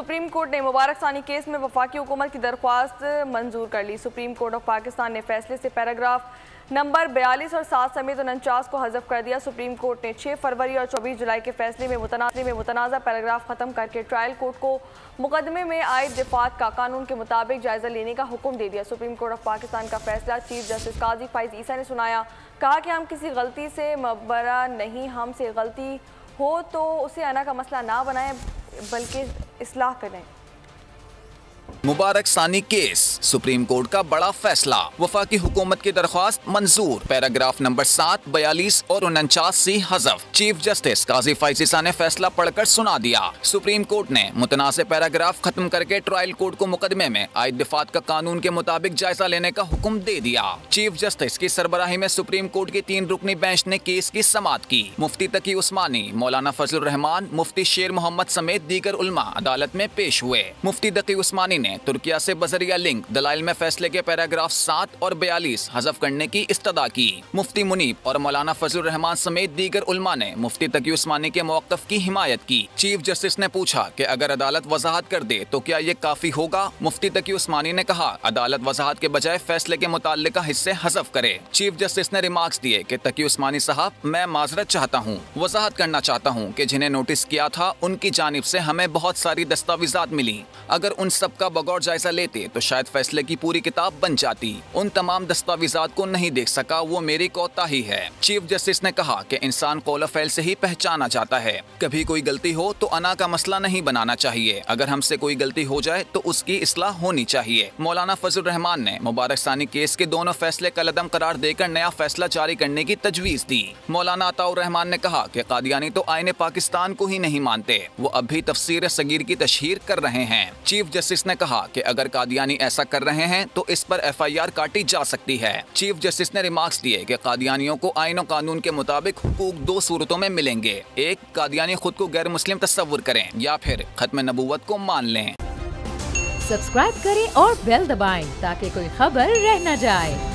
Supreme court ने मुबारक सानी case में वफाकी हुकूमत की दरख्वास्त मंजूर कर ली। सुप्रीम कोर्ट ऑफ पाकिस्तान ने फैसले से पैराग्राफ नंबर 42 और 7 समेत 49 को हज़फ कर दिया। सुप्रीम कोर्ट ने 6 फरवरी और 24 जुलाई के फैसले में मुतनाज़ा पैराग्राफ ख़त्म करके ट्रायल कोर्ट को मुकदमे में आयद दिफात का कानून के मुताबिक जायज़ा लेने का हुक्म दे दिया। सुप्रीम कोर्ट ऑफ पाकिस्तान का फैसला चीफ जस्टिस काजी फाइज ईसा ने सुनाया। कहा कि हम किसी गलती से मबरा नहीं, हमसे गलती हो तो उसे अना का मसला ना बनाएं बल्कि इस्लाह करें। मुबारक सानी केस, सुप्रीम कोर्ट का बड़ा फैसला, वफाकी हुकूमत की दरख्वास्त मंजूर, पैराग्राफ नंबर 7, 42 और 49 से हज़फ। चीफ जस्टिस काजी फाइज ईसा ने फैसला पढ़कर सुना दिया। सुप्रीम कोर्ट ने मुतनाज़े पैराग्राफ खत्म करके ट्रायल कोर्ट को मुकदमे में आयद दिफात का कानून के मुताबिक जायजा लेने का हुक्म दे दिया। चीफ जस्टिस की सरबराही में सुप्रीम कोर्ट की 3 रुकनी बेंच ने केस की समाअत की। मुफ्ती तकी उस्मानी, मौलाना फजलुर रहमान, मुफ्ती शेर मोहम्मद समेत दीगर उलमा अदालत में पेश हुए। मुफ्ती तकी उस्मानी ने तुर्किया से बजरिया लिंक दलाइल में फैसले के पैराग्राफ 7 और 42 हज़फ करने की इस्तदा की। मुफ्ती मुनीब और मौलाना फजलुर रहमान समेत दीगर उलमा ने मुफ्ती तकी उस्मानी के मौक़िफ़ की हिमायत की। चीफ जस्टिस ने पूछा कि अगर अदालत वजाहत कर दे तो क्या ये काफी होगा? मुफ्ती तकी उस्मानी ने कहा अदालत वजाहत के बजाय फैसले के मुताल्लिका हिस्से हज़फ करे। चीफ जस्टिस ने रिमार्क्स दिए कि तकी उस्मानी साहब, मैं माजरत चाहता हूँ, वजाहत करना चाहता हूँ कि जिन्हें नोटिस किया था उनकी जानिब से हमें बहुत सारी दस्तावेजात मिली। अगर उन सब का बगौर जायजा लेते तो शायद फैसले की पूरी किताब बन जाती। उन तमाम दस्तावेजात को नहीं देख सका, वो मेरी कोताही है। चीफ जस्टिस ने कहा कि इंसान कौल फैल से ही पहचाना जाता है। कभी कोई गलती हो तो अना का मसला नहीं बनाना चाहिए। अगर हमसे कोई गलती हो जाए तो उसकी इस्लाह होनी चाहिए। मौलाना फजलुर रहमान ने मुबारक सानी केस के दोनों फैसले कलअदम करार देकर नया फैसला जारी करने की तजवीज़ दी। मौलाना अताउर रहमान ने कहा कि कादियानी तो आईने पाकिस्तान को ही नहीं मानते, वो अब भी तफसीर सगीर की तशहीर कर रहे हैं। चीफ जस्टिस ने कहा कि अगर कादियानी ऐसा कर रहे हैं तो इस पर FIR काटी जा सकती है। चीफ जस्टिस ने रिमार्क्स दिए कि कादियानियों को आईन और कानून के मुताबिक हुकूक 2 सूरतों में मिलेंगे। एक, कादियानी खुद को गैर मुस्लिम तस्वुर करें या फिर खत्म नबूवत को मान लें। सब्सक्राइब करें और बेल दबाएं ताकि कोई खबर रह न जाए।